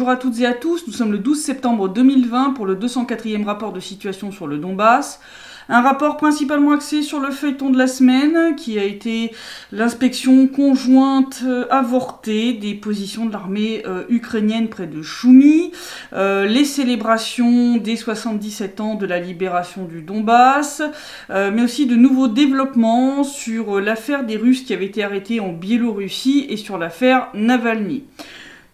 bonjour à toutes et à tous, nous sommes le 12 septembre 2020 pour le 204e rapport de situation sur le Donbass. Un rapport principalement axé sur le feuilleton de la semaine, qui a été l'inspection conjointe avortée des positions de l'armée ukrainienne près de Choumi, les célébrations des 77 ans de la libération du Donbass, mais aussi de nouveaux développements sur l'affaire des Russes qui avaient été arrêtés en Biélorussie et sur l'affaire Navalny.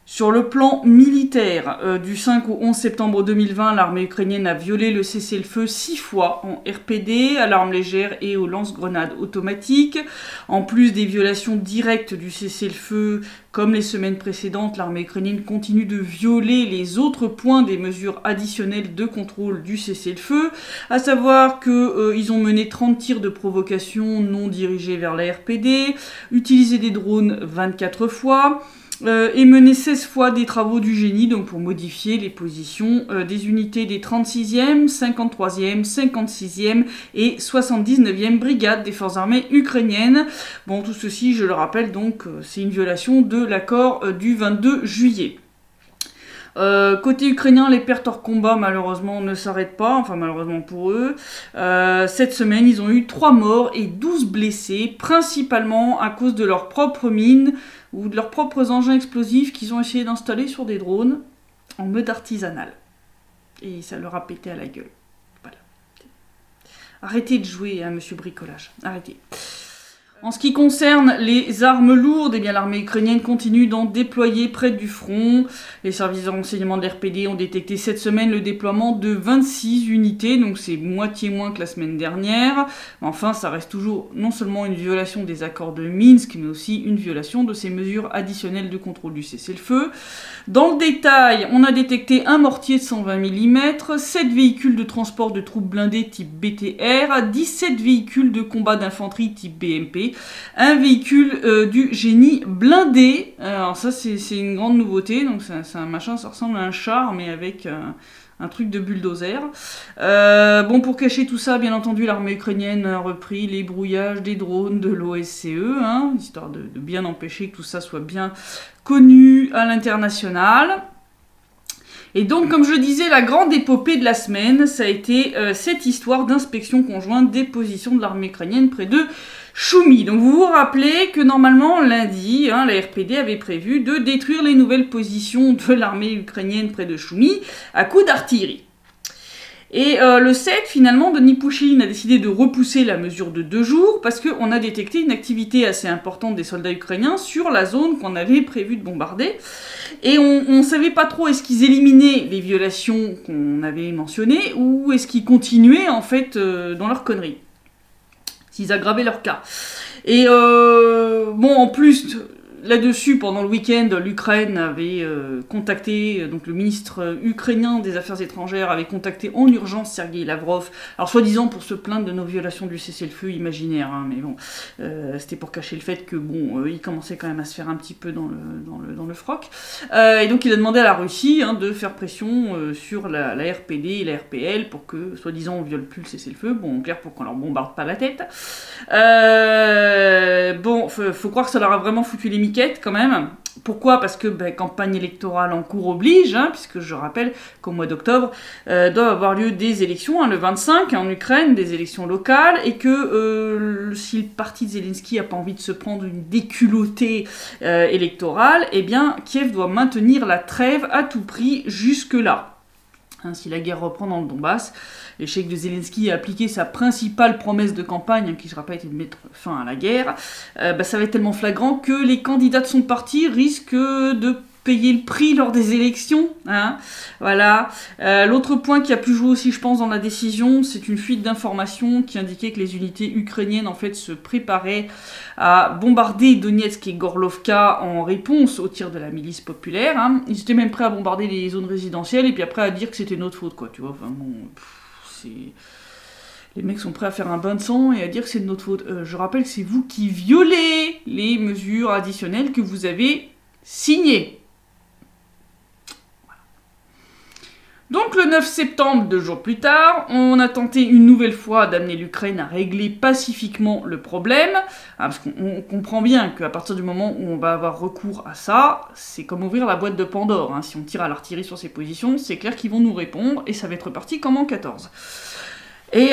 Sur le plan militaire, du 5 au 11 septembre 2020, l'armée ukrainienne a violé le cessez-le-feu 6 fois en RPD, à l'arme légère et aux lance-grenades automatiques. En plus des violations directes du cessez-le-feu, comme les semaines précédentes, l'armée ukrainienne continue de violer les autres points des mesures additionnelles de contrôle du cessez-le-feu, à savoir qu'ils ont mené 30 tirs de provocation non dirigés vers la RPD, utilisé des drones 24 fois, et mené 16 fois des travaux du génie, donc pour modifier les positions des unités des 36e, 53e, 56e et 79e brigades des forces armées ukrainiennes. Bon, tout ceci, je le rappelle, donc, c'est une violation de l'accord du 22 juillet. Côté ukrainien, les pertes hors combat, malheureusement, ne s'arrêtent pas, enfin malheureusement pour eux. Cette semaine, ils ont eu 3 morts et 12 blessés, principalement à cause de leurs propres mines ou de leurs propres engins explosifs qu'ils ont essayé d'installer sur des drones en mode artisanal. Et ça leur a pété à la gueule. Voilà. Arrêtez de jouer, hein, monsieur bricolage. Arrêtez. En ce qui concerne les armes lourdes, eh bien l'armée ukrainienne continue d'en déployer près du front. Les services de renseignement de l'RPD ont détecté cette semaine le déploiement de 26 unités, donc c'est moitié moins que la semaine dernière. Enfin, ça reste toujours non seulement une violation des accords de Minsk, mais aussi une violation de ces mesures additionnelles de contrôle du cessez-le-feu. Dans le détail, on a détecté un mortier de 120 mm, 7 véhicules de transport de troupes blindées type BTR, 17 véhicules de combat d'infanterie type BMP, un véhicule du génie blindé. Alors ça c'est une grande nouveauté, donc c'est un machin, ça ressemble à un char mais avec un truc de bulldozer. Bon, pour cacher tout ça, bien entendu, l'armée ukrainienne a repris les brouillages des drones de l'OSCE, hein, histoire de bien empêcher que tout ça soit bien connu à l'international. Et donc, comme je disais, la grande épopée de la semaine, ça a été cette histoire d'inspection conjointe des positions de l'armée ukrainienne près de Choumi. Donc vous vous rappelez que normalement, lundi, hein, la RPD avait prévu de détruire les nouvelles positions de l'armée ukrainienne près de Choumi à coups d'artillerie. Et le 7, finalement, Denis Pouchkine a décidé de repousser la mesure de 2 jours parce qu'on a détecté une activité assez importante des soldats ukrainiens sur la zone qu'on avait prévu de bombarder. Et on savait pas trop est-ce qu'ils éliminaient les violations qu'on avait mentionnées ou est-ce qu'ils continuaient, en fait, dans leur connerie. S'ils aggravaient leur cas. Et bon, en plus, là-dessus, pendant le week-end, l'Ukraine avait contacté, donc le ministre ukrainien des Affaires étrangères avait contacté en urgence Sergueï Lavrov, alors soi-disant pour se plaindre de nos violations du cessez-le-feu imaginaire, hein, mais bon, c'était pour cacher le fait que, bon, il commençait quand même à se faire un petit peu dans le froc. Et donc il a demandé à la Russie hein, de faire pression sur la RPD et la RPL pour que, soi-disant, on viole plus le cessez-le-feu, bon, en clair, pour qu'on leur bombarde pas la tête. Bon, faut croire que ça leur a vraiment foutu les miquettes, quand même. Pourquoi? Parce que campagne électorale en cours oblige, hein, puisque je rappelle qu'au mois d'octobre doivent avoir lieu des élections, hein, le 25 en Ukraine, des élections locales, et que si le parti de Zelensky n'a pas envie de se prendre une déculottée électorale, eh bien Kiev doit maintenir la trêve à tout prix jusque-là. Hein, si la guerre reprend dans le Donbass, l'échec de Zelensky a appliqué sa principale promesse de campagne, qui je rappelle était de mettre fin à la guerre, ça va être tellement flagrant que les candidats de son parti risquent de payer le prix lors des élections. Hein, voilà. L'autre point qui a pu jouer aussi, je pense, dans la décision, c'est une fuite d'informations qui indiquait que les unités ukrainiennes, en fait, se préparaient à bombarder Donetsk et Gorlovka en réponse au tir de la milice populaire. Hein. Ils étaient même prêts à bombarder les zones résidentielles et puis après à dire que c'était notre faute, quoi. Tu vois, enfin bon, c'est... Les mecs sont prêts à faire un bain de sang et à dire que c'est de notre faute. Je rappelle que c'est vous qui violez les mesures additionnelles que vous avez signées. Donc le 9 septembre, 2 jours plus tard, on a tenté une nouvelle fois d'amener l'Ukraine à régler pacifiquement le problème, parce qu'on comprend bien qu'à partir du moment où on va avoir recours à ça, c'est comme ouvrir la boîte de Pandore. Hein. Si on tire à l'artillerie sur ces positions, c'est clair qu'ils vont nous répondre, et ça va être reparti comme en 14. Et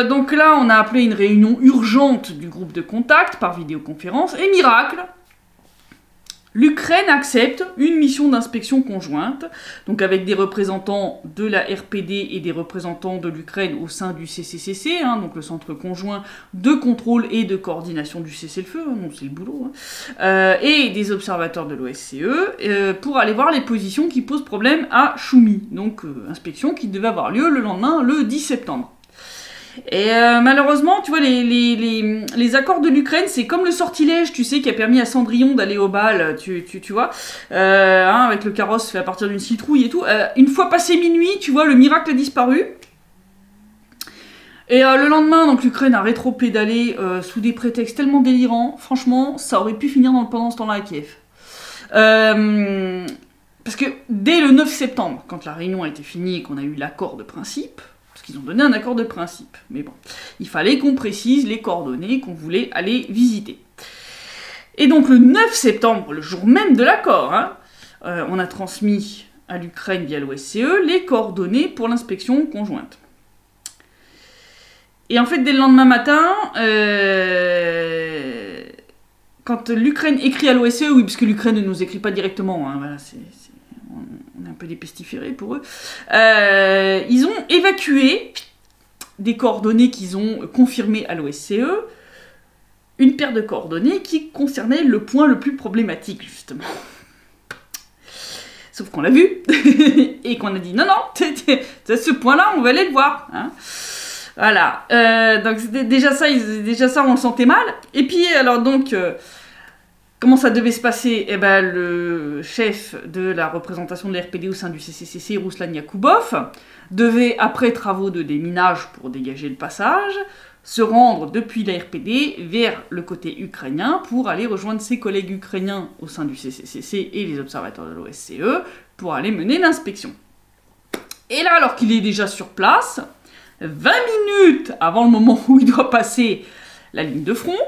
donc là, on a appelé une réunion urgente du groupe de contact par vidéoconférence, et miracle, l'Ukraine accepte une mission d'inspection conjointe, donc avec des représentants de la RPD et des représentants de l'Ukraine au sein du CCCC, hein, donc le centre conjoint de contrôle et de coordination du cessez-le-feu, hein, donc c'est le boulot, hein, et des observateurs de l'OSCE, pour aller voir les positions qui posent problème à Choumi, donc inspection qui devait avoir lieu le lendemain, le 10 septembre. Et malheureusement, tu vois, les accords de l'Ukraine, c'est comme le sortilège, tu sais, qui a permis à Cendrillon d'aller au bal, tu vois, hein, avec le carrosse fait à partir d'une citrouille et tout. Une fois passé minuit, tu vois, le miracle a disparu. Et le lendemain, donc l'Ukraine a rétro-pédalé sous des prétextes tellement délirants. Franchement, ça aurait pu finir pendant ce temps-là à Kiev. Parce que dès le 9 septembre, quand la réunion a été finie et qu'on a eu l'accord de principe, parce qu'ils ont donné un accord de principe, mais bon, il fallait qu'on précise les coordonnées qu'on voulait aller visiter. Et donc le 9 septembre, le jour même de l'accord, hein, on a transmis à l'Ukraine via l'OSCE les coordonnées pour l'inspection conjointe. Et en fait, dès le lendemain matin, quand l'Ukraine écrit à l'OSCE, oui, parce que l'Ukraine ne nous écrit pas directement, hein, voilà, on est un peu des pestiférés pour eux, ils ont évacué des coordonnées qu'ils ont confirmées à l'OSCE, une paire de coordonnées qui concernait le point le plus problématique, justement. Sauf qu'on l'a vu, et qu'on a dit, non, ce point-là, on va aller le voir. Hein. Voilà, donc déjà ça, on le sentait mal. Et puis, alors donc... comment ça devait se passer? Eh ben, le chef de la représentation de la RPD au sein du CCCC, Ruslan Yakoubov, devait, après travaux de déminage pour dégager le passage, se rendre depuis la RPD vers le côté ukrainien pour aller rejoindre ses collègues ukrainiens au sein du CCCC et les observateurs de l'OSCE pour aller mener l'inspection. Et là, alors qu'il est déjà sur place, 20 minutes avant le moment où il doit passer la ligne de front,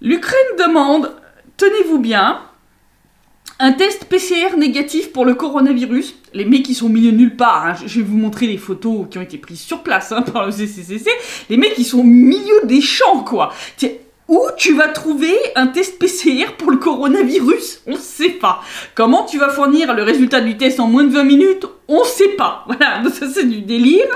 l'Ukraine demande, tenez-vous bien, un test PCR négatif pour le coronavirus. Les mecs qui sont au milieu de nulle part, hein. Je vais vous montrer les photos qui ont été prises sur place hein, par le CCCC. Les mecs qui sont au milieu des champs, quoi. Tiens, où tu vas trouver un test PCR pour le coronavirus? On ne sait pas. Comment tu vas fournir le résultat du test en moins de 20 minutes? On ne sait pas. Voilà, donc ça c'est du délire.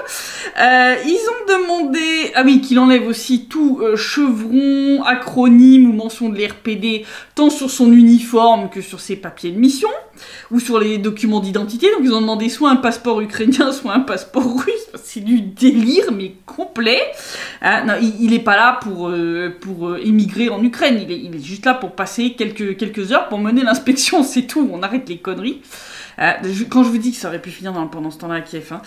Ils ont demandé, ah oui, qu'il enlève aussi tout chevron, acronyme ou mention de l'RPD, tant sur son uniforme que sur ses papiers de mission, ou sur les documents d'identité. Donc ils ont demandé soit un passeport ukrainien, soit un passeport russe. C'est du délire, mais complet. Non, il n'est pas là pour émigrer en Ukraine. Il est juste là pour passer quelques heures pour mener l'inspection, c'est tout. On arrête les conneries. Quand je vous dis que ça aurait pu finir pendant ce temps-là à Kiev, hein,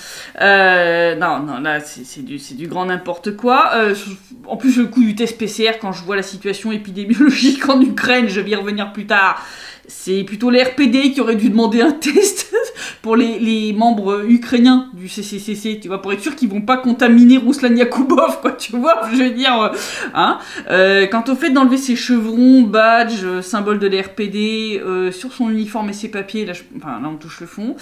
non, là, c'est du grand n'importe quoi. En plus, le coup du test PCR, quand je vois la situation épidémiologique en Ukraine, je vais y revenir plus tard, c'est plutôt l'RPD qui aurait dû demander un test pour les membres ukrainiens du CCCC, tu vois, pour être sûr qu'ils vont pas contaminer Ruslan Yakoubov, quoi, tu vois, je veux dire, hein. Quant au fait d'enlever ses chevrons, badges, symboles de l'RPD, sur son uniforme et ses papiers, là, là on touche le fond,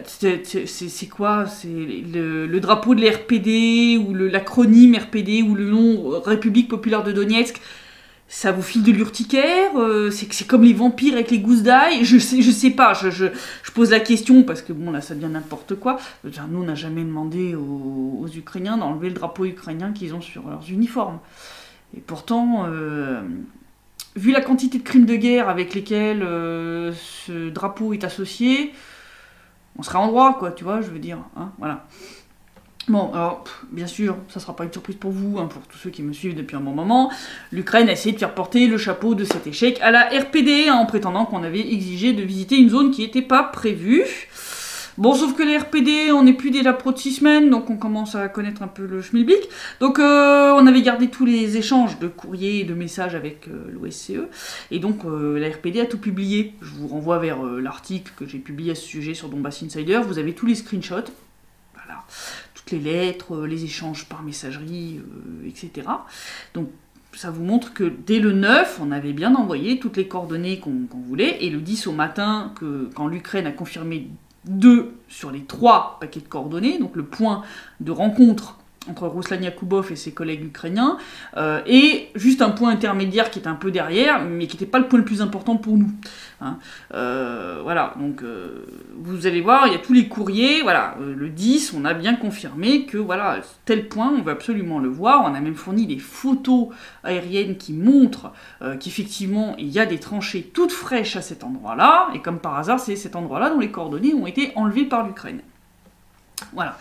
c'est quoi? C'est le drapeau de l'RPD, ou l'acronyme RPD, ou le nom République Populaire de Donetsk. Ça vous file de l'urticaire, c'est comme les vampires avec les gousses d'ail, je sais pas, je pose la question parce que bon là ça devient n'importe quoi. Nous on n'a jamais demandé aux Ukrainiens d'enlever le drapeau ukrainien qu'ils ont sur leurs uniformes. Et pourtant, vu la quantité de crimes de guerre avec lesquels ce drapeau est associé, on serait en droit quoi, tu vois, je veux dire, hein, voilà. Bon, alors, bien sûr, ça sera pas une surprise pour vous, hein, pour tous ceux qui me suivent depuis un bon moment, l'Ukraine a essayé de faire porter le chapeau de cet échec à la RPD, hein, en prétendant qu'on avait exigé de visiter une zone qui n'était pas prévue. Bon, sauf que les RPD, on n'est plus déjà pro de 6 semaines, donc on commence à connaître un peu le schmilblick. Donc on avait gardé tous les échanges de courriers et de messages avec l'OSCE, et donc la RPD a tout publié. Je vous renvoie vers l'article que j'ai publié à ce sujet sur Donbass Insider, vous avez tous les screenshots, voilà, toutes les lettres, les échanges par messagerie, etc. Donc ça vous montre que dès le 9, on avait bien envoyé toutes les coordonnées qu'on voulait, et le 10 au matin, quand l'Ukraine a confirmé 2 sur les 3 paquets de coordonnées, donc le point de rencontre entre Ruslan Yakubov et ses collègues ukrainiens, et juste un point intermédiaire qui est un peu derrière, mais qui n'était pas le point le plus important pour nous. Hein. Voilà, donc vous allez voir, il y a tous les courriers, voilà, le 10, on a bien confirmé que voilà, tel point, on veut absolument le voir, on a même fourni des photos aériennes qui montrent qu'effectivement, il y a des tranchées toutes fraîches à cet endroit-là, et comme par hasard, c'est cet endroit-là dont les coordonnées ont été enlevées par l'Ukraine. Voilà.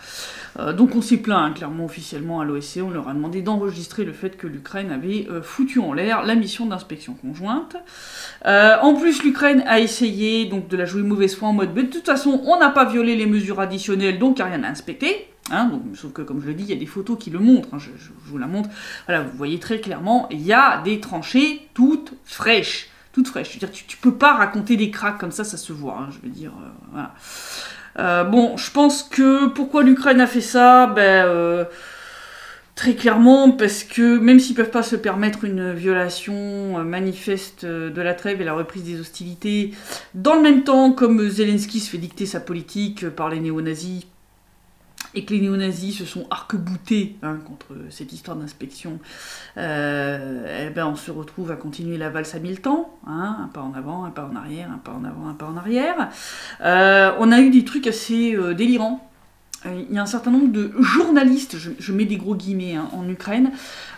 Donc on s'est plaint, hein, clairement, officiellement à l'OSCE, on leur a demandé d'enregistrer le fait que l'Ukraine avait foutu en l'air la mission d'inspection conjointe. En plus, l'Ukraine a essayé donc, de la jouer mauvaise foi en mode « de toute façon, on n'a pas violé les mesures additionnelles, donc il n'y a rien à inspecter ». Hein, donc, sauf que, comme je le dis, il y a des photos qui le montrent, hein, je vous la montre. Voilà, vous voyez très clairement, il y a des tranchées toutes fraîches. Toutes fraîches. Je veux dire, tu peux pas raconter des cracks comme ça se voit. Hein, je veux dire, voilà. Bon, je pense que pourquoi l'Ukraine a fait ça, très clairement parce que même s'ils peuvent pas se permettre une violation manifeste de la trêve et la reprise des hostilités, dans le même temps, comme Zelensky se fait dicter sa politique par les néo-nazis, et que les néo-nazis se sont arc-boutés contre cette histoire d'inspection, on se retrouve à continuer la valse à 1000 temps, hein, un pas en avant, un pas en arrière, un pas en avant, un pas en arrière. On a eu des trucs assez délirants. Il y a un certain nombre de journalistes, je mets des gros guillemets, hein, en Ukraine,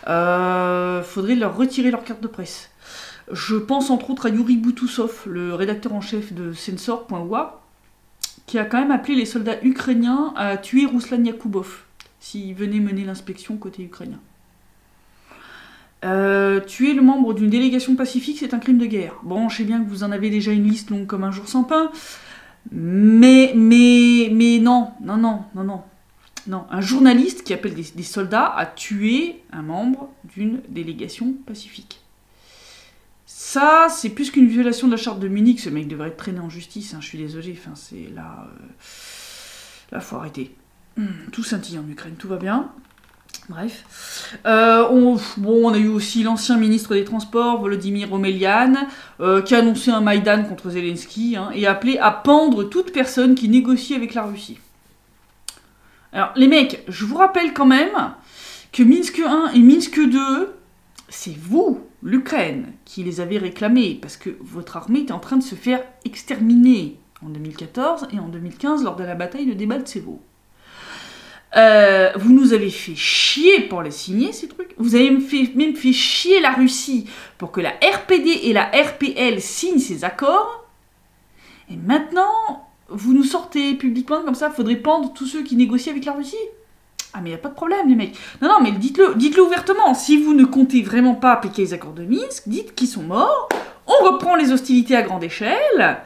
faudrait leur retirer leur carte de presse. Je pense entre autres à Yuri Boutousov, le rédacteur en chef de Censor.wa, qui a quand même appelé les soldats ukrainiens à tuer Ruslan Yakubov, s'ils venaient mener l'inspection côté ukrainien. Tuer le membre d'une délégation pacifique, c'est un crime de guerre. Bon, je sais bien que vous en avez déjà une liste longue comme un jour sans pain, mais non. Non, un journaliste qui appelle des soldats à tuer un membre d'une délégation pacifique. Ça, c'est plus qu'une violation de la charte de Munich, ce mec devrait être traîné en justice, hein, je suis désolée, enfin c'est là... Là, faut arrêter. Tout scintille en Ukraine, tout va bien. Bref. On a eu aussi l'ancien ministre des Transports, Volodymyr Omelian, qui a annoncé un Maïdan contre Zelensky, hein, et appelé à pendre toute personne qui négocie avec la Russie. Alors, les mecs, je vous rappelle quand même que Minsk 1 et Minsk 2, c'est vous, l'Ukraine, qui les avez réclamés, parce que votre armée était en train de se faire exterminer en 2014 et en 2015 lors de la bataille de Debaltsevo. Vous nous avez fait chier pour les signer, ces trucs. Vous avez même fait chier la Russie pour que la RPD et la RPL signent ces accords. Et maintenant, vous nous sortez publiquement comme ça, faudrait pendre tous ceux qui négocient avec la Russie. Ah mais y a pas de problème les mecs. Non mais dites-le ouvertement. Si vous ne comptez vraiment pas appliquer les accords de Minsk, dites qu'ils sont morts, on reprend les hostilités à grande échelle,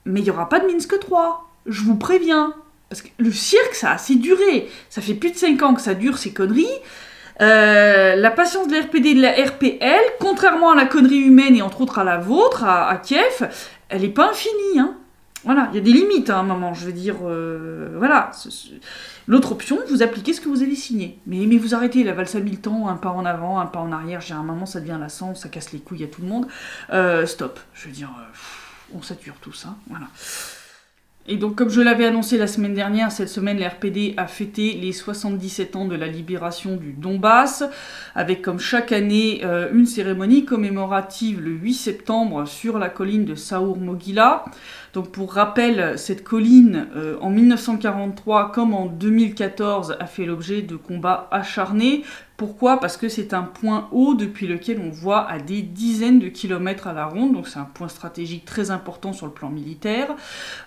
mais il n'y aura pas de Minsk 3. Je vous préviens. Parce que le cirque, ça a assez duré. Ça fait plus de 5 ans que ça dure ces conneries. La patience de la RPD et de la RPL, contrairement à la connerie humaine et entre autres à la vôtre, à Kiev, elle n'est pas infinie, hein. Voilà, il y a des limites à un moment, je veux dire, voilà. L'autre option, vous appliquez ce que vous avez signé. Mais vous arrêtez la valse à 1000 temps, un pas en avant, un pas en arrière, j'ai un moment, ça devient lassant, ça casse les couilles à tout le monde. Stop, je veux dire, on sature tous, hein, voilà. Et donc, comme je l'avais annoncé la semaine dernière, cette semaine, la RPD a fêté les 77 ans de la libération du Donbass, avec comme chaque année une cérémonie commémorative le 8 septembre sur la colline de Saour-Mogila. Donc pour rappel, cette colline, en 1943 comme en 2014, a fait l'objet de combats acharnés. Pourquoi? Parce que c'est un point haut depuis lequel on voit à des dizaines de kilomètres à la ronde, donc c'est un point stratégique très important sur le plan militaire.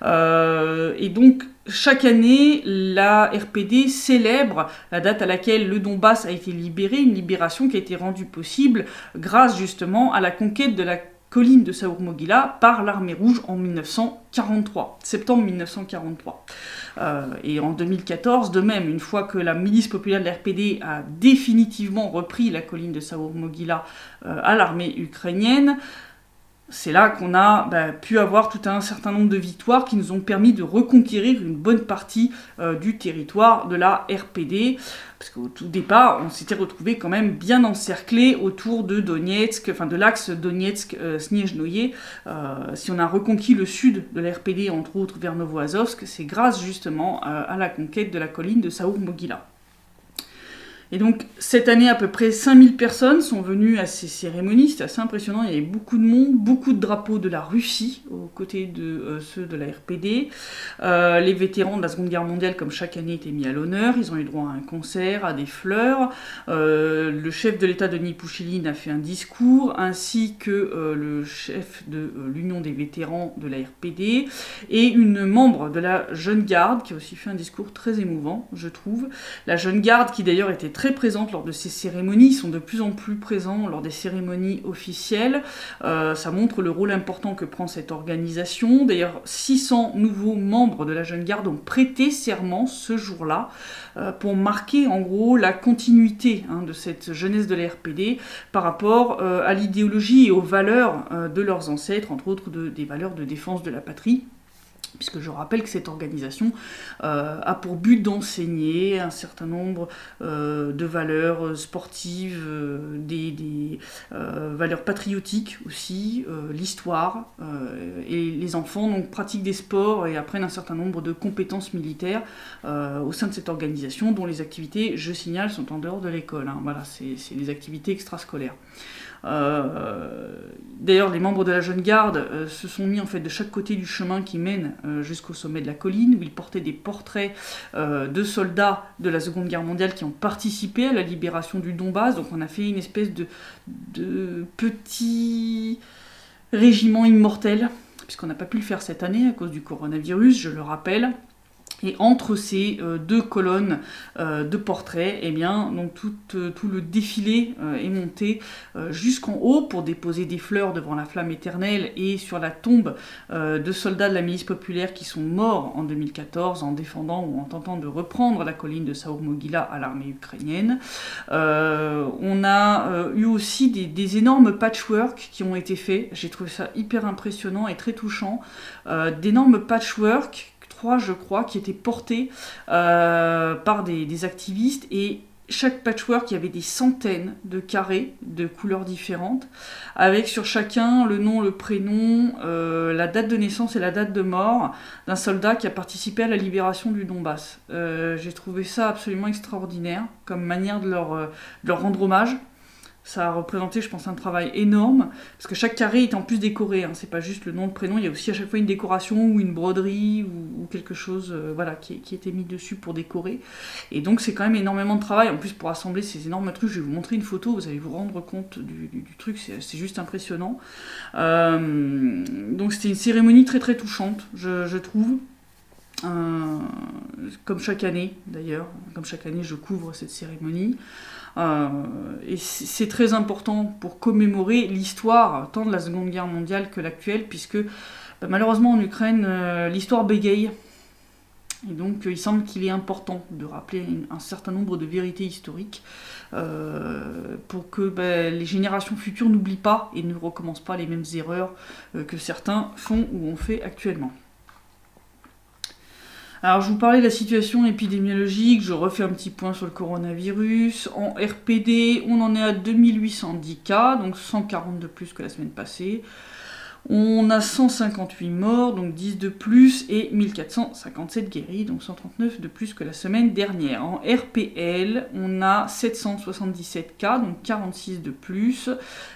Et donc chaque année, la RPD célèbre la date à laquelle le Donbass a été libéré, une libération qui a été rendue possible grâce justement à la conquête de la colline de Saour-Mogila par l'armée rouge en 1943, septembre 1943. Et en 2014, de même, une fois que la milice populaire de la RPD a définitivement repris la colline de Saour-Mogila à l'armée ukrainienne, c'est là qu'on a pu avoir tout un certain nombre de victoires qui nous ont permis de reconquérir une bonne partie du territoire de la RPD. Parce qu'au tout départ, on s'était retrouvé quand même bien encerclé autour de Donetsk, enfin de l'axe Donetsk-Snezhnoye. Si on a reconquis le sud de la RPD, entre autres vers Novoazovsk, c'est grâce justement à la conquête de la colline de Saour-Mogila. Et donc, cette année, à peu près 5000 personnes sont venues à ces cérémonies. C'était assez impressionnant. Il y avait beaucoup de monde, beaucoup de drapeaux de la Russie, aux côtés de ceux de la RPD. Les vétérans de la Seconde Guerre mondiale, comme chaque année, étaient mis à l'honneur. Ils ont eu droit à un concert, à des fleurs. Le chef de l'État, Denis Pouchiline, a fait un discours, ainsi que le chef de l'Union des vétérans de la RPD, et une membre de la Jeune Garde, qui a aussi fait un discours très émouvant, je trouve. La Jeune Garde, qui d'ailleurs était très présente lors de ces cérémonies, ils sont de plus en plus présents lors des cérémonies officielles. Ça montre le rôle important que prend cette organisation. D'ailleurs, 600 nouveaux membres de la Jeune Garde ont prêté serment ce jour-là pour marquer en gros la continuité de cette jeunesse de la RPD par rapport à l'idéologie et aux valeurs de leurs ancêtres, entre autres des valeurs de défense de la patrie. Puisque je rappelle que cette organisation a pour but d'enseigner un certain nombre de valeurs sportives, des valeurs patriotiques aussi, l'histoire, et les enfants donc, pratiquent des sports et apprennent un certain nombre de compétences militaires au sein de cette organisation, dont les activités, je signale, sont en dehors de l'école. Voilà, c'est des activités extrascolaires. D'ailleurs, les membres de la Jeune Garde se sont mis en fait de chaque côté du chemin qui mène jusqu'au sommet de la colline, où ils portaient des portraits de soldats de la Seconde Guerre mondiale qui ont participé à la libération du Donbass. Donc on a fait une espèce de petit régiment immortel, puisqu'on n'a pas pu le faire cette année à cause du coronavirus, je le rappelle. Et entre ces deux colonnes de portraits, eh bien, donc tout le défilé est monté jusqu'en haut pour déposer des fleurs devant la flamme éternelle et sur la tombe de soldats de la milice populaire qui sont morts en 2014 en défendant ou en tentant de reprendre la colline de Saour-Mogila à l'armée ukrainienne. On a eu aussi des énormes patchwork qui ont été faits. J'ai trouvé ça hyper impressionnant et très touchant. D'énormes patchwork, je crois, qui étaient portés par des activistes, et chaque patchwork, il y avait des centaines de carrés de couleurs différentes, avec sur chacun le nom, le prénom, la date de naissance et la date de mort d'un soldat qui a participé à la libération du Donbass. J'ai trouvé ça absolument extraordinaire, comme manière de leur rendre hommage. Ça a représenté, je pense, un travail énorme, parce que chaque carré est en plus décoré, c'est pas juste le nom, le prénom, il y a aussi à chaque fois une décoration ou une broderie ou quelque chose voilà, qui était mis dessus pour décorer. Et donc c'est quand même énormément de travail, en plus pour assembler ces énormes trucs. Je vais vous montrer une photo, vous allez vous rendre compte du truc, c'est juste impressionnant. Donc c'était une cérémonie très très touchante, je trouve. Comme chaque année d'ailleurs, comme chaque année je couvre cette cérémonie. Et c'est très important pour commémorer l'histoire tant de la Seconde Guerre mondiale que l'actuelle, puisque malheureusement en Ukraine l'histoire bégaye, et donc il semble qu'il est important de rappeler un certain nombre de vérités historiques pour que les générations futures n'oublient pas et ne recommencent pas les mêmes erreurs que certains font ou ont fait actuellement. Alors, je vous parlais de la situation épidémiologique, je refais un petit point sur le coronavirus. En RPD, on en est à 2810 cas, donc 140 de plus que la semaine passée. On a 158 morts, donc 10 de plus, et 1457 guéris, donc 139 de plus que la semaine dernière. En RPL, on a 777 cas, donc 46 de plus,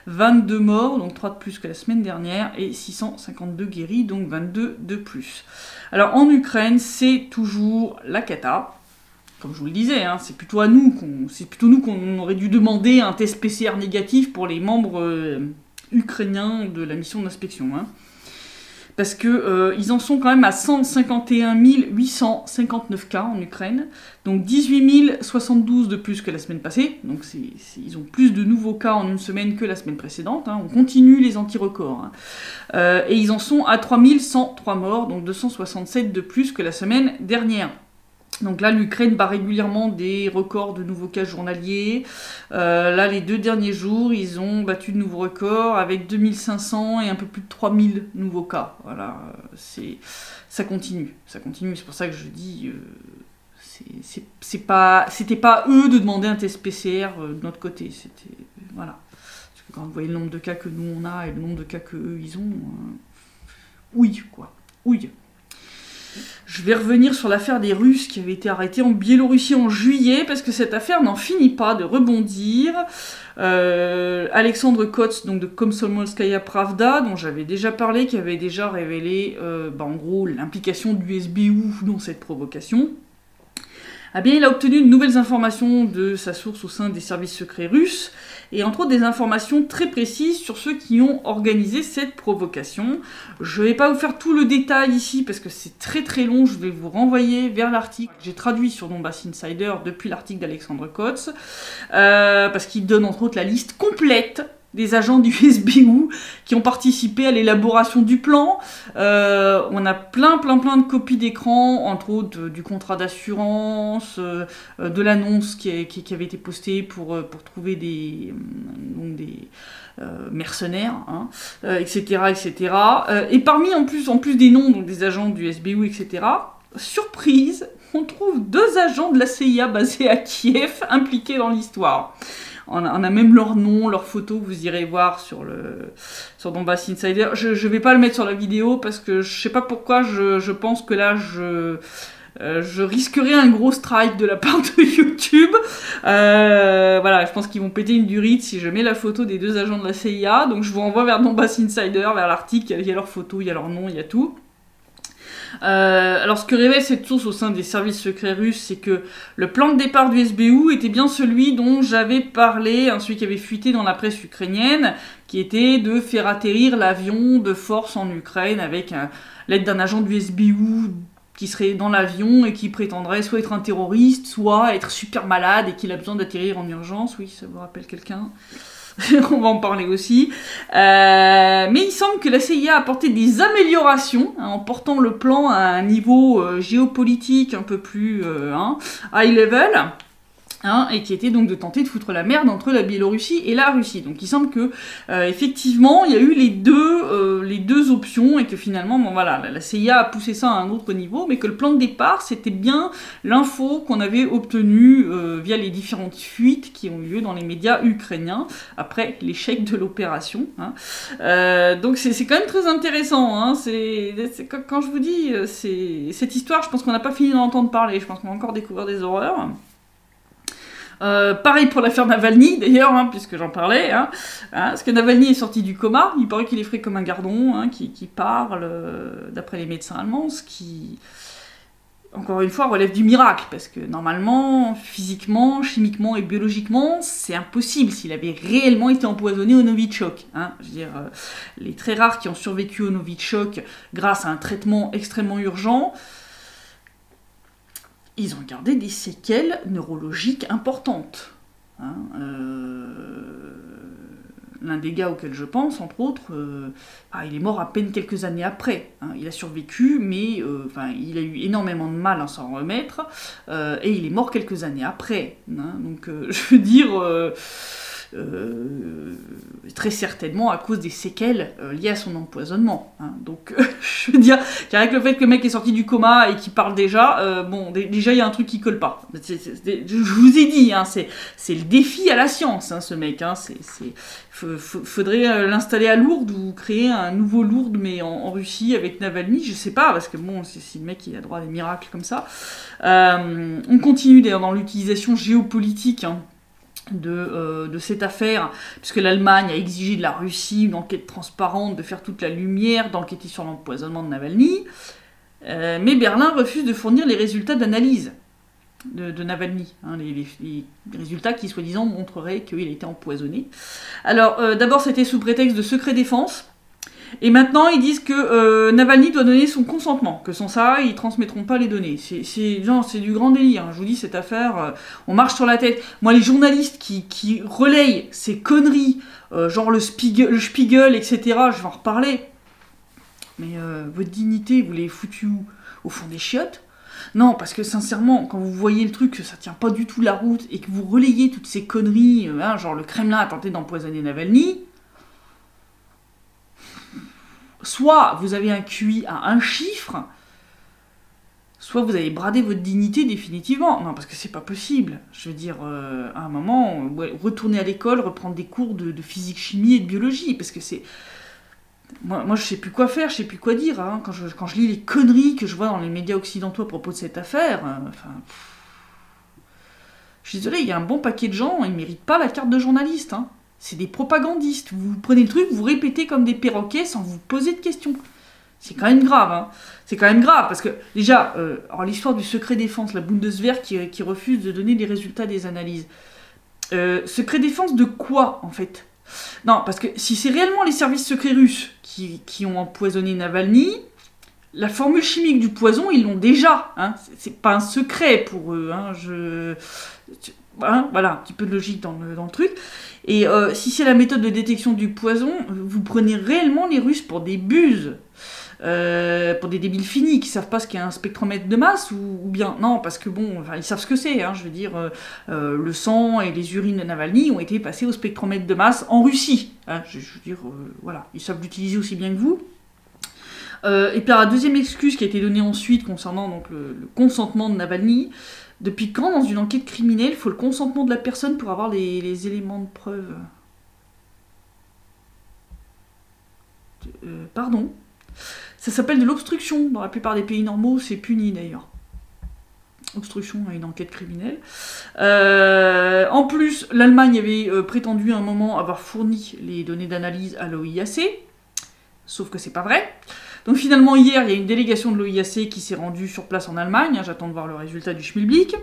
22 morts, donc 3 de plus que la semaine dernière, et 652 guéris, donc 22 de plus. Alors en Ukraine, c'est toujours la cata. Comme je vous le disais, c'est plutôt nous qu'on aurait dû demander un test PCR négatif pour les membres ukrainiens de la mission d'inspection. parce que ils en sont quand même à 151 859 cas en Ukraine, donc 18 072 de plus que la semaine passée, donc ils ont plus de nouveaux cas en une semaine que la semaine précédente, hein. On continue les anti-records, hein. Et ils en sont à 3103 morts, donc 267 de plus que la semaine dernière. Donc là, l'Ukraine bat régulièrement des records de nouveaux cas journaliers. Là, les 2 derniers jours, ils ont battu de nouveaux records avec 2500 et un peu plus de 3000 nouveaux cas. Voilà, ça continue. Ça continue, c'est pour ça que je dis... c'était pas eux de demander un test PCR de notre côté. C'était... Voilà. Parce que quand vous voyez le nombre de cas que nous on a et le nombre de cas que eux ils ont... ouille, quoi. Ouille. Je vais revenir sur l'affaire des Russes qui avaient été arrêtés en Biélorussie en juillet, parce que cette affaire n'en finit pas de rebondir. Alexandre Kotz, donc de Komsomolskaya Pravda, dont j'avais déjà parlé, qui avait déjà révélé en gros l'implication du SBU dans cette provocation. Eh bien, il a obtenu de nouvelles informations de sa source au sein des services secrets russes, et entre autres des informations très précises sur ceux qui ont organisé cette provocation. Je ne vais pas vous faire tout le détail ici, parce que c'est très très long, je vais vous renvoyer vers l'article que j'ai traduit sur Donbass Insider depuis l'article d'Alexandre Kotz, parce qu'il donne entre autres la liste complète des agents du SBU qui ont participé à l'élaboration du plan. On a plein de copies d'écran, entre autres du contrat d'assurance, de l'annonce qui avait été postée pour trouver des mercenaires, hein, etc. Et parmi, en plus des noms donc des agents du SBU, etc., surprise, on trouve 2 agents de la CIA basés à Kiev impliqués dans l'histoire. On a même leur nom, leur photo, vous irez voir sur Donbass Insider. Je vais pas le mettre sur la vidéo parce que je sais pas pourquoi, je pense que là je risquerais un gros strike de la part de YouTube. Voilà, je pense qu'ils vont péter une durite si je mets la photo des 2 agents de la CIA. Donc je vous renvoie vers Donbass Insider, vers l'article, il y a leur photo, il y a leur nom, il y a tout. Alors ce que révèle cette source au sein des services secrets russes, c'est que le plan de départ du SBU était bien celui dont j'avais parlé, hein, celui qui avait fuité dans la presse ukrainienne, qui était de faire atterrir l'avion de force en Ukraine avec l'aide d'un agent du SBU qui serait dans l'avion et qui prétendrait soit être un terroriste, soit être super malade et qu'il a besoin d'atterrir en urgence. Oui, ça vous rappelle quelqu'un ? On va en parler aussi. Mais il semble que la CIA a apporté des améliorations, hein, en portant le plan à un niveau géopolitique un peu plus high level. Hein, et qui était donc de tenter de foutre la merde entre la Biélorussie et la Russie. Donc il semble que effectivement il y a eu les deux options et que finalement bon voilà, la CIA a poussé ça à un autre niveau, mais que le plan de départ c'était bien l'info qu'on avait obtenue via les différentes fuites qui ont eu lieu dans les médias ukrainiens après l'échec de l'opération. Hein. Donc c'est quand même très intéressant. Hein. Quand je vous dis cette histoire, je pense qu'on n'a pas fini d'en entendre parler. Je pense qu'on va encore découvrir des horreurs. Pareil pour l'affaire Navalny d'ailleurs, hein, puisque j'en parlais, hein, parce que Navalny est sorti du coma, il paraît qu'il est frais comme un gardon, hein, qui parle d'après les médecins allemands, ce qui, encore une fois, relève du miracle, parce que normalement, physiquement, chimiquement et biologiquement, c'est impossible s'il avait réellement été empoisonné au Novichok. Hein, je veux dire, les très rares qui ont survécu au Novichok grâce à un traitement extrêmement urgent, ils ont gardé des séquelles neurologiques importantes. Hein, l'un des gars auxquels je pense, entre autres, il est mort à peine quelques années après. Hein, il a survécu, mais il a eu énormément de mal à s'en remettre, et il est mort quelques années après. Hein, donc, je veux dire... très certainement à cause des séquelles liées à son empoisonnement. Hein. Donc, je veux dire, qu'avec le fait que le mec est sorti du coma et qu'il parle déjà, déjà il y a un truc qui colle pas. Je vous ai dit, hein, c'est le défi à la science, hein, ce mec. Hein, faudrait l'installer à Lourdes ou créer un nouveau Lourdes, mais en Russie avec Navalny, je sais pas, parce que bon, si le mec il a droit à des miracles comme ça. On continue d'ailleurs dans l'utilisation géopolitique, hein, de cette affaire, puisque l'Allemagne a exigé de la Russie une enquête transparente, de faire toute la lumière, d'enquêter sur l'empoisonnement de Navalny, mais Berlin refuse de fournir les résultats d'analyse de Navalny, hein, les résultats qui soi-disant montreraient qu'il a été empoisonné. Alors d'abord c'était sous prétexte de secret défense, Et maintenant, ils disent que Navalny doit donner son consentement, que sans ça, ils transmettront pas les données. C'est du grand délire. Hein. Je vous dis, cette affaire, on marche sur la tête. Moi, les journalistes qui relayent ces conneries, genre le Spiegel, etc., je vais en reparler. Mais votre dignité, vous l'avez foutue où? Au fond des chiottes? Non, parce que sincèrement, quand vous voyez le truc, que ça tient pas du tout la route, et que vous relayez toutes ces conneries, hein, genre le Kremlin a tenté d'empoisonner Navalny, soit vous avez un QI à un chiffre, soit vous avez bradé votre dignité définitivement. Non, parce que c'est pas possible. Je veux dire, à un moment, retourner à l'école, reprendre des cours de physique, chimie et de biologie, parce que c'est... Moi, je sais plus quoi faire, je sais plus quoi dire. Hein. Quand je lis les conneries que je vois dans les médias occidentaux à propos de cette affaire, je suis désolée, il y a un bon paquet de gens, ils méritent pas la carte de journaliste. Hein. C'est des propagandistes. Vous prenez le truc, vous répétez comme des perroquets sans vous poser de questions. C'est quand même grave. Hein. C'est quand même grave, parce que déjà, l'histoire du secret défense, la Bundeswehr qui refuse de donner les résultats des analyses. Secret défense de quoi, en fait? Non, parce que si c'est réellement les services secrets russes qui ont empoisonné Navalny, la formule chimique du poison, ils l'ont déjà. Hein. C'est pas un secret pour eux. Hein. Voilà, un petit peu de logique dans le truc. Et si c'est la méthode de détection du poison, vous prenez réellement les Russes pour des buses. Pour des débiles finis qui savent pas ce qu'est un spectromètre de masse ou bien non parce que bon ils savent ce que c'est hein, je veux dire le sang et les urines de Navalny ont été passés au spectromètre de masse en Russie hein, je veux dire voilà ils savent l'utiliser aussi bien que vous et puis la deuxième excuse qui a été donnée ensuite concernant donc le consentement de Navalny. Depuis quand dans une enquête criminelle il faut le consentement de la personne pour avoir les éléments de preuve pardon. Ça s'appelle de l'obstruction. Dans la plupart des pays normaux, c'est puni d'ailleurs. Obstruction à une enquête criminelle. En plus, l'Allemagne avait prétendu à un moment avoir fourni les données d'analyse à l'OIAC. Sauf que c'est pas vrai. Donc finalement, hier, il y a une délégation de l'OIAC qui s'est rendue sur place en Allemagne. J'attends de voir le résultat du schmilblick.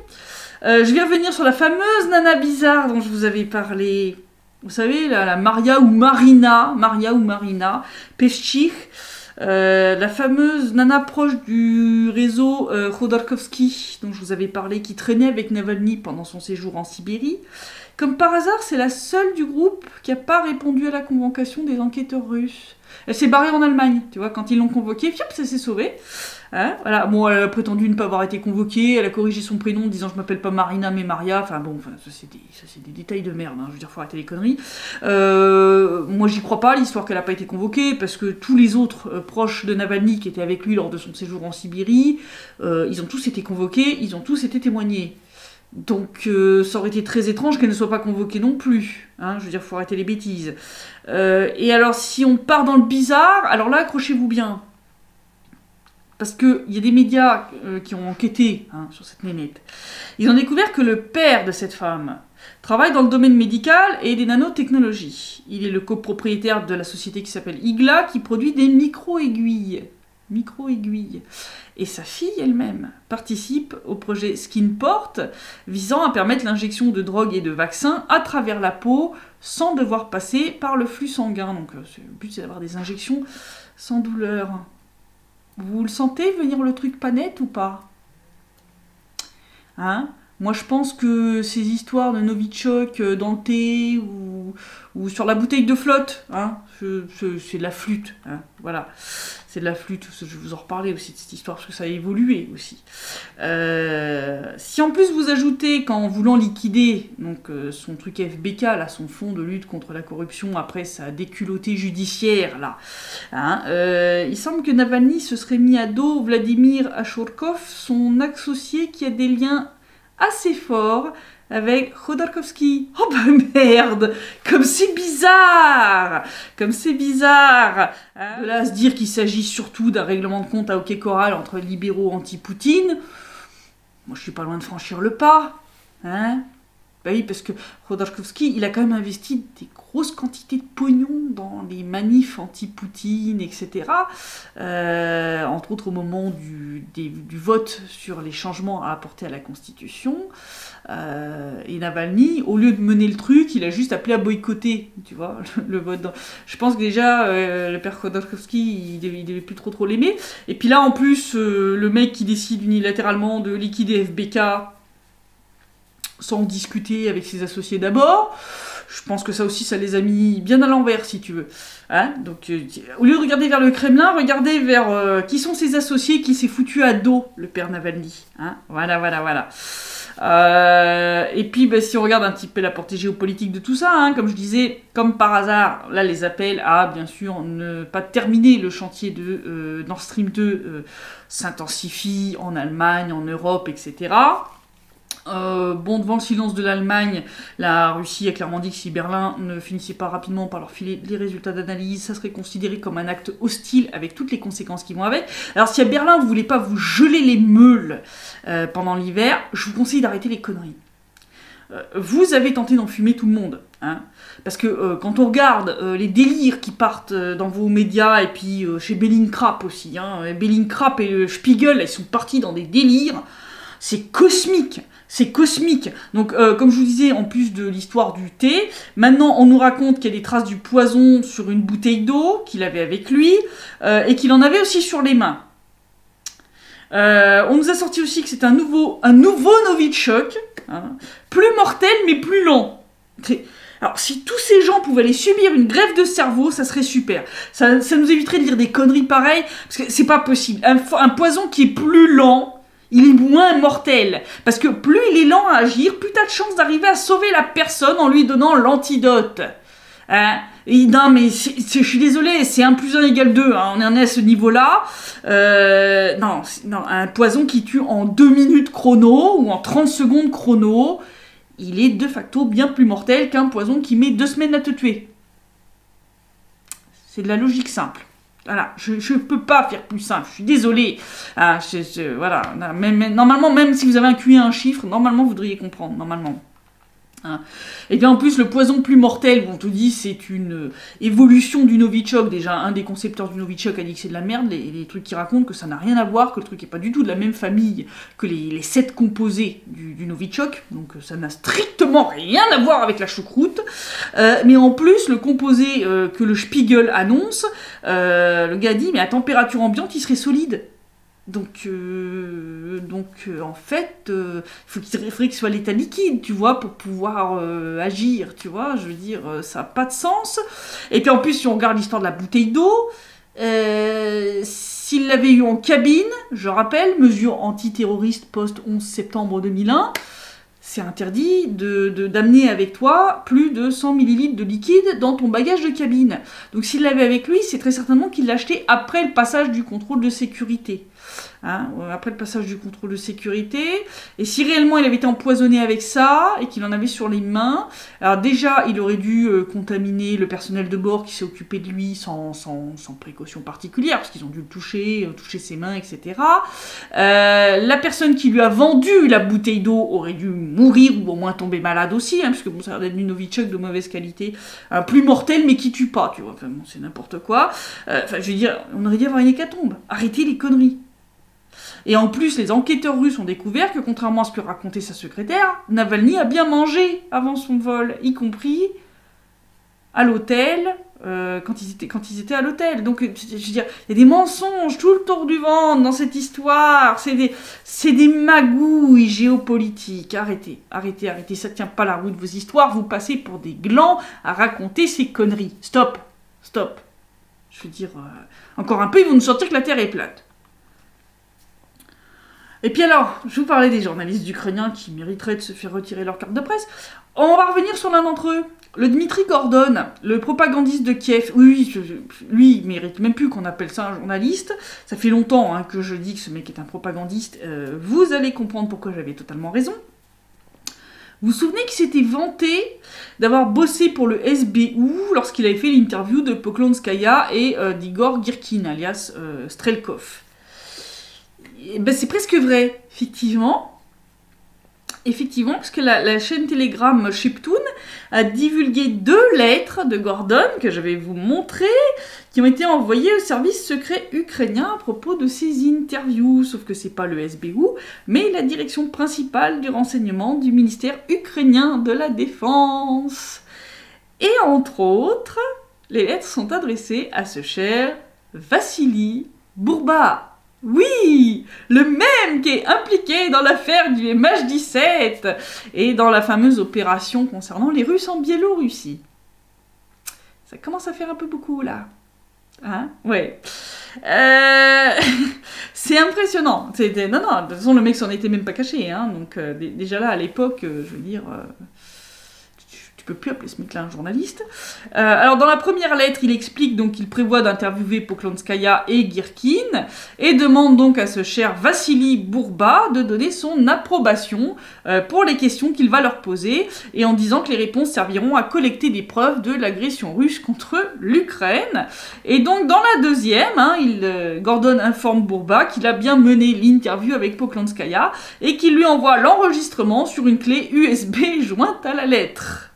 Je vais revenir sur la fameuse nana bizarre dont je vous avais parlé. Vous savez, la Maria ou Marina Pevchik. La fameuse nana proche du réseau Khodorkovsky, dont je vous avais parlé, qui traînait avec Navalny pendant son séjour en Sibérie. Comme par hasard, c'est la seule du groupe qui n'a pas répondu à la convocation des enquêteurs russes. Elle s'est barrée en Allemagne, tu vois, quand ils l'ont convoquée, ça s'est sauvé. Hein, voilà. Bon, elle a prétendu ne pas avoir été convoquée, elle a corrigé son prénom en disant je m'appelle pas Marina mais Maria, ça c'est des détails de merde, hein. Je veux dire, faut arrêter les conneries. Moi j'y crois pas, l'histoire qu'elle a pas été convoquée, parce que tous les autres proches de Navalny qui étaient avec lui lors de son séjour en Sibérie, ils ont tous été convoqués, ils ont tous été témoignés. Donc ça aurait été très étrange qu'elle ne soit pas convoquée non plus. Hein, je veux dire, faut arrêter les bêtises. Et alors si on part dans le bizarre, alors là accrochez-vous bien. Parce qu'il y a des médias qui ont enquêté hein, sur cette nénette. Ils ont découvert que le père de cette femme travaille dans le domaine médical et des nanotechnologies. Il est le copropriétaire de la société qui s'appelle Igla, qui produit des micro-aiguilles. Et sa fille elle-même participe au projet Skinport, visant à permettre l'injection de drogues et de vaccins à travers la peau, sans devoir passer par le flux sanguin. Donc le but c'est d'avoir des injections sans douleur. Vous le sentez venir le truc pas net ou pas? Hein? Moi je pense que ces histoires de Novichok dans le thé ou sur la bouteille de flotte, hein, c'est de la flûte. Hein, voilà, c'est de la flûte. Je vais vous en reparler aussi de cette histoire parce que ça a évolué aussi. Si en plus vous ajoutez qu'en voulant liquider donc, son truc FBK, là, son fonds de lutte contre la corruption après sa déculottée judiciaire, là, hein, il semble que Navalny se serait mis à dos Vladimir Ashurkov, son associé qui a des liens assez forts avec Khodorkovsky. Oh bah merde! Comme c'est bizarre! Hein, de là à se dire qu'il s'agit surtout d'un règlement de compte à hockey choral entre libéraux anti-Poutine, moi je suis pas loin de franchir le pas. Hein? Bah oui, parce que Khodorkovsky, il a quand même investi des grosses quantités de pognon dans les manifs anti-Poutine, etc. Entre autres au moment du vote sur les changements à apporter à la Constitution. Et Navalny, au lieu de mener le truc, il a juste appelé à boycotter, tu vois, le vote. Je pense que déjà, le père Khodorkovsky, il devait plus trop l'aimer. Et puis là, en plus, le mec qui décide unilatéralement de liquider FBK sans discuter avec ses associés d'abord, je pense que ça aussi, ça les a mis bien à l'envers, si tu veux. Hein, donc, au lieu de regarder vers le Kremlin, regardez vers qui sont ses associés, qui s'est foutu à dos, le père Navalny. Hein, voilà. Et puis, si on regarde un petit peu la portée géopolitique de tout ça, hein, comme je disais, comme par hasard, là, les appels à, bien sûr, ne pas terminer le chantier de Nord Stream 2 s'intensifient en Allemagne, en Europe, etc. Devant le silence de l'Allemagne, la Russie a clairement dit que si Berlin ne finissait pas rapidement par leur filer les résultats d'analyse, ça serait considéré comme un acte hostile avec toutes les conséquences qui vont avec. Alors si à Berlin vous voulez pas vous geler les meules pendant l'hiver, je vous conseille d'arrêter les conneries. Vous avez tenté d'enfumer tout le monde, hein, parce que quand on regarde les délires qui partent dans vos médias, et puis chez Bellingcat aussi, hein, Bellingcat et le Spiegel, ils sont partis dans des délires, c'est cosmique. C'est cosmique. Donc, comme je vous disais, en plus de l'histoire du thé, maintenant on nous raconte qu'il y a des traces du poison sur une bouteille d'eau qu'il avait avec lui, et qu'il en avait aussi sur les mains. On nous a sorti aussi que c'est un nouveau Novichok, hein, plus mortel mais plus lent. Alors, si tous ces gens pouvaient aller subir une greffe de cerveau, ça serait super. Ça nous éviterait de lire des conneries pareilles, parce que c'est pas possible. Un poison qui est plus lent, il est moins mortel. Parce que plus il est lent à agir, plus t'as de chances d'arriver à sauver la personne en lui donnant l'antidote. Non, mais je suis désolée, c'est 1 + 1 = 2. Hein, on en est à ce niveau-là. Non, un poison qui tue en 2 minutes chrono ou en 30 secondes chrono, il est de facto bien plus mortel qu'un poison qui met 2 semaines à te tuer. C'est de la logique simple. Voilà, je peux pas faire plus simple, je suis désolée. Voilà, normalement, même si vous avez un QI à un chiffre, normalement vous devriez comprendre, normalement. Hein. Et bien en plus, le poison plus mortel, on te dit c'est une évolution du Novichok. Déjà, un des concepteurs du Novichok a dit que c'est de la merde, les trucs qui racontent que ça n'a rien à voir, que le truc est pas du tout de la même famille que les 7 composés du Novichok, donc ça n'a strictement rien à voir avec la choucroute. Mais en plus, le composé que le Spiegel annonce, le gars dit mais à température ambiante il serait solide. Donc en fait, il faudrait qu'il soit à l'état liquide, tu vois, pour pouvoir agir, tu vois, je veux dire, ça n'a pas de sens. Et puis en plus, si on regarde l'histoire de la bouteille d'eau, s'il l'avait eu en cabine, je rappelle, mesure antiterroriste post-11 septembre 2001, c'est interdit d'amener avec toi plus de 100 ml de liquide dans ton bagage de cabine. Donc s'il l'avait avec lui, c'est très certainement qu'il l'a acheté après le passage du contrôle de sécurité. Hein, après le passage du contrôle de sécurité. Et si réellement il avait été empoisonné avec ça, et qu'il en avait sur les mains, alors déjà, il aurait dû contaminer le personnel de bord qui s'est occupé de lui sans précaution particulière, parce qu'ils ont dû le toucher ses mains, etc. La personne qui lui a vendu la bouteille d'eau aurait dû mourir, ou au moins tomber malade aussi, hein, parce que bon, ça a l'air d'être du Novichok de mauvaise qualité, plus mortel, mais qui tue pas, tu vois, enfin, bon, c'est n'importe quoi. Enfin, je veux dire, on aurait dû avoir une hécatombe. Arrêtez les conneries. Et en plus, les enquêteurs russes ont découvert que, contrairement à ce que racontait sa secrétaire, Navalny a bien mangé avant son vol, y compris à l'hôtel, quand ils étaient à l'hôtel. Donc, je veux dire, il y a des mensonges tout le tour du ventre dans cette histoire. C'est des magouilles géopolitiques. Arrêtez, ça tient pas la route, vos histoires. Vous passez pour des glands à raconter ces conneries. Stop. Je veux dire, encore un peu, ils vont nous sortir que la Terre est plate. Et puis alors, je vous parlais des journalistes ukrainiens qui mériteraient de se faire retirer leur carte de presse. On va revenir sur l'un d'entre eux, le Dmitri Gordon, le propagandiste de Kiev. Oui, lui, il mérite même plus qu'on appelle ça un journaliste. Ça fait longtemps que je dis que ce mec est un propagandiste. Vous allez comprendre pourquoi j'avais totalement raison. Vous vous souvenez qu'il s'était vanté d'avoir bossé pour le SBU lorsqu'il avait fait l'interview de Poklonskaya et d'Igor Girkin, alias Strelkov. Ben, c'est presque vrai, effectivement. Effectivement, parce que la chaîne Telegram Chiptune a divulgué 2 lettres de Gordon, que je vais vous montrer, qui ont été envoyées au service secret ukrainien à propos de ces interviews, sauf que c'est pas le SBU, mais la direction principale du renseignement du ministère ukrainien de la Défense. Et entre autres, les lettres sont adressées à ce cher Vassili Bourba. Oui, le même qui est impliqué dans l'affaire du MH17 et dans la fameuse opération concernant les Russes en Biélorussie. Ça commence à faire un peu beaucoup, là. Hein? Ouais. C'est impressionnant. Non, de toute façon, le mec s'en était même pas caché. Hein, donc, déjà là, à l'époque, je veux dire... Tu peux plus appeler ce mec-là un journaliste. Alors, dans la première lettre, il explique donc qu'il prévoit d'interviewer Poklonskaya et Girkin et demande donc à ce cher Vassili Bourba de donner son approbation pour les questions qu'il va leur poser et en disant que les réponses serviront à collecter des preuves de l'agression russe contre l'Ukraine. Et donc, dans la deuxième, Gordon informe Bourba qu'il a bien mené l'interview avec Poklonskaya et qu'il lui envoie l'enregistrement sur une clé USB jointe à la lettre.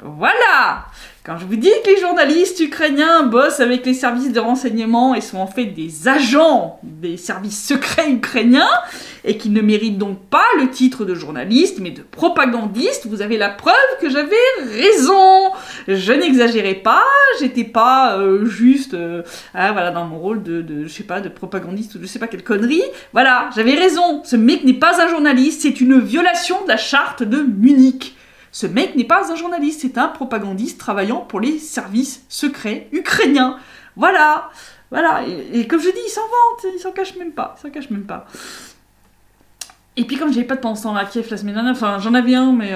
Voilà! Quand je vous dis que les journalistes ukrainiens bossent avec les services de renseignement et sont en fait des agents des services secrets ukrainiens et qu'ils ne méritent donc pas le titre de journaliste mais de propagandiste, vous avez la preuve que j'avais raison! Je n'exagérais pas, j'étais pas juste voilà, dans mon rôle de je sais pas, de propagandiste ou je sais pas quelle connerie. Voilà, j'avais raison, ce mec n'est pas un journaliste, c'est une violation de la charte de Munich. Ce mec n'est pas un journaliste, c'est un propagandiste travaillant pour les services secrets ukrainiens. Voilà, voilà. Et comme je dis, il s'en vante, il s'en cache même pas, Et puis comme j'avais pas de pensant à Kiev la semaine dernière, enfin j'en avais un, mais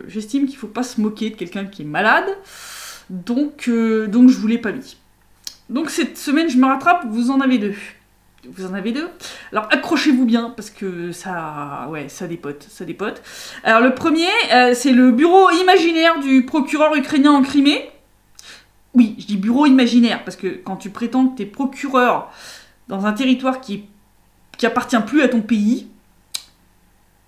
j'estime qu'il faut pas se moquer de quelqu'un qui est malade, donc je vous l'ai pas mis. Donc cette semaine je me rattrape, vous en avez 2. Vous en avez 2. Alors accrochez-vous bien parce que ça dépote. Alors le premier, c'est le bureau imaginaire du procureur ukrainien en Crimée. Oui, je dis bureau imaginaire parce que quand tu prétends que t'es procureur dans un territoire qui appartient plus à ton pays,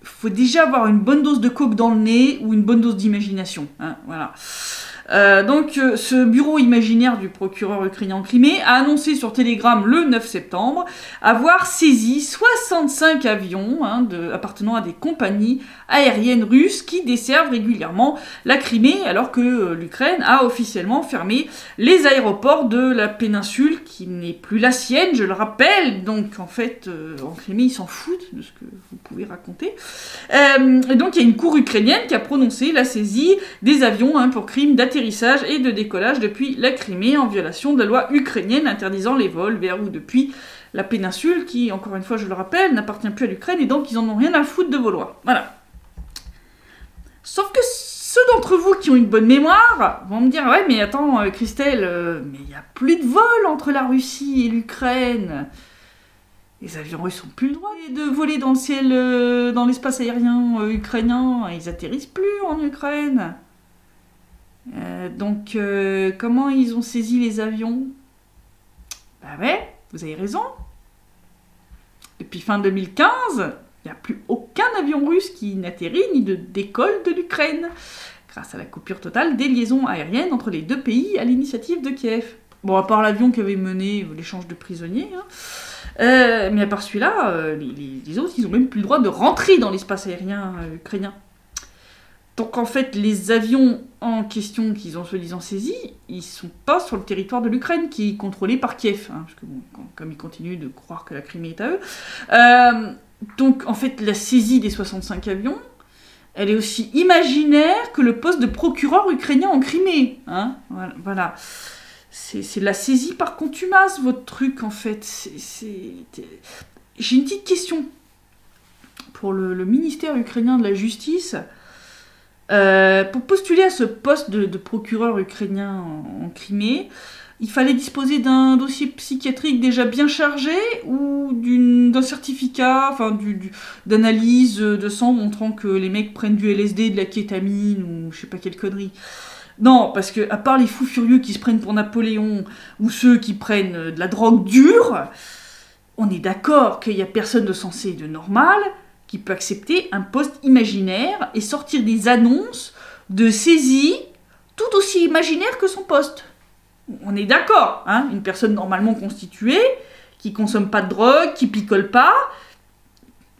faut déjà avoir une bonne dose de coke dans le nez ou une bonne dose d'imagination. Hein, voilà. Donc, ce bureau imaginaire du procureur ukrainien en Crimée a annoncé sur Telegram le 9 septembre avoir saisi 65 avions appartenant à des compagnies aériennes russes qui desservent régulièrement la Crimée, alors que l'Ukraine a officiellement fermé les aéroports de la péninsule, qui n'est plus la sienne, je le rappelle. Donc, en fait, en Crimée, ils s'en foutent de ce que vous pouvez raconter. Et donc, il y a une cour ukrainienne qui a prononcé la saisie des avions pour crime d'atterrissage et de décollage depuis la Crimée en violation de la loi ukrainienne interdisant les vols vers ou depuis la péninsule qui, encore une fois, je le rappelle, n'appartient plus à l'Ukraine et donc ils en ont rien à foutre de vos lois. Voilà. Sauf que ceux d'entre vous qui ont une bonne mémoire vont me dire « Ouais, mais attends, Christelle, mais il n'y a plus de vol entre la Russie et l'Ukraine. Les avions russes n'ont plus le droit de voler dans le ciel, dans l'espace aérien ukrainien. Ils atterrissent plus en Ukraine. » Donc, comment ils ont saisi les avions? Bah ouais, vous avez raison. Depuis fin 2015, il n'y a plus aucun avion russe qui n'atterrit ni ne décolle de l'Ukraine, grâce à la coupure totale des liaisons aériennes entre les deux pays à l'initiative de Kiev. Bon, à part l'avion qui avait mené l'échange de prisonniers, mais à part celui-là, les autres, ils n'ont même plus le droit de rentrer dans l'espace aérien ukrainien. Donc en fait, les avions en question qu'ils ont soi-disant saisis, ils sont pas sur le territoire de l'Ukraine, qui est contrôlé par Kiev, parce que bon, comme ils continuent de croire que la Crimée est à eux. Donc en fait, la saisie des 65 avions, elle est aussi imaginaire que le poste de procureur ukrainien en Crimée. Voilà. C'est la saisie par contumace, votre truc, en fait. J'ai une petite question pour le ministère ukrainien de la Justice. Pour postuler à ce poste de procureur ukrainien en Crimée, il fallait disposer d'un dossier psychiatrique déjà bien chargé ou d'un certificat, d'analyse de sang montrant que les mecs prennent du LSD, de la kétamine ou je sais pas quelle connerie. Non, parce que à part les fous furieux qui se prennent pour Napoléon ou ceux qui prennent de la drogue dure, on est d'accord qu'il y a personne de sensé et de normal qui peut accepter un poste imaginaire et sortir des annonces de saisie tout aussi imaginaires que son poste. On est d'accord, hein, une personne normalement constituée, qui consomme pas de drogue, qui picole pas,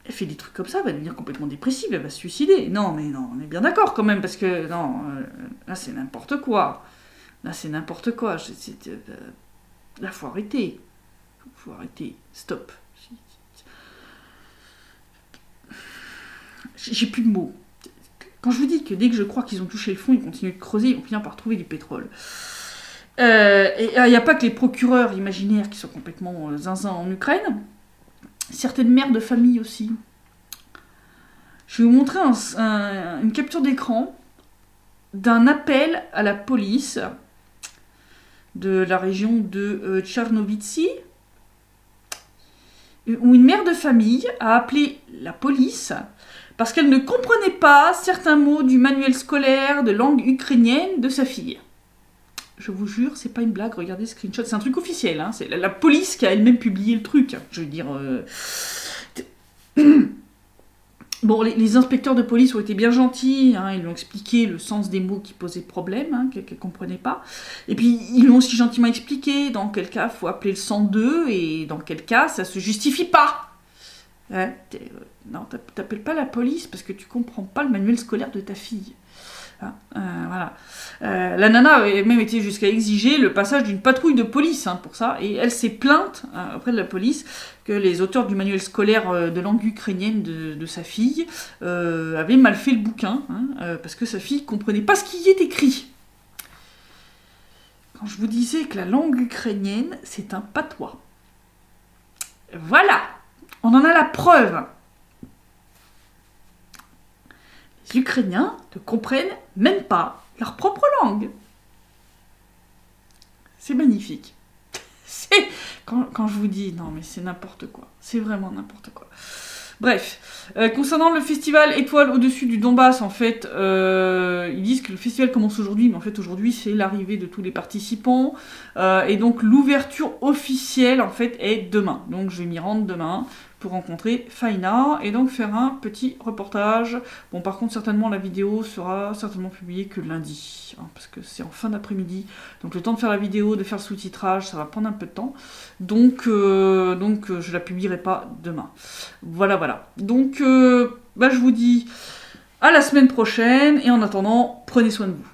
elle fait des trucs comme ça, elle va devenir complètement dépressive, elle va se suicider. Non, mais non, on est bien d'accord quand même, parce que, non, là c'est n'importe quoi. Là c'est n'importe quoi. Là faut arrêter. Faut arrêter. Stop. J'ai plus de mots. Quand je vous dis que dès que je crois qu'ils ont touché le fond, ils continuent de creuser, ils vont finir par trouver du pétrole. Et il n'y a pas que les procureurs imaginaires qui sont complètement zinzin en Ukraine. Certaines mères de famille aussi. Je vais vous montrer une capture d'écran d'un appel à la police de la région de Tchernovitsi, où une mère de famille a appelé la police parce qu'elle ne comprenait pas certains mots du manuel scolaire de langue ukrainienne de sa fille. Je vous jure, c'est pas une blague, regardez ce screenshot, c'est un truc officiel, hein. C'est la police qui a elle-même publié le truc. Je veux dire... Bon, les inspecteurs de police ont été bien gentils, hein, ils lui ont expliqué le sens des mots qui posaient problème, hein, qu'elle ne comprenait pas. Et puis, ils lui ont aussi gentiment expliqué dans quel cas il faut appeler le 102 et dans quel cas ça se justifie pas. Hein, non, t'appelles pas la police parce que tu comprends pas le manuel scolaire de ta fille. Hein, voilà. La nana avait même été jusqu'à exiger le passage d'une patrouille de police hein, pour ça, et elle s'est plainte auprès de la police que les auteurs du manuel scolaire de langue ukrainienne de sa fille avaient mal fait le bouquin, hein, parce que sa fille comprenait pas ce qui y est écrit. Quand je vous disais que la langue ukrainienne, c'est un patois. Voilà, on en a la preuve. Les Ukrainiens ne comprennent même pas leur propre langue. C'est magnifique. Quand je vous dis, non mais c'est n'importe quoi. C'est vraiment n'importe quoi. Bref, concernant le festival Étoile au-dessus du Donbass, en fait, ils disent que le festival commence aujourd'hui, mais en fait aujourd'hui c'est l'arrivée de tous les participants, et donc l'ouverture officielle en fait est demain. Donc je vais m'y rendre demain pour rencontrer Faina et donc faire un petit reportage. Bon, par contre, certainement la vidéo sera certainement publiée que lundi, hein, parce que c'est en fin d'après-midi. Donc le temps de faire la vidéo, de faire le sous-titrage, ça va prendre un peu de temps. Donc je la publierai pas demain. Voilà, voilà. Donc, je vous dis à la semaine prochaine, et en attendant, prenez soin de vous.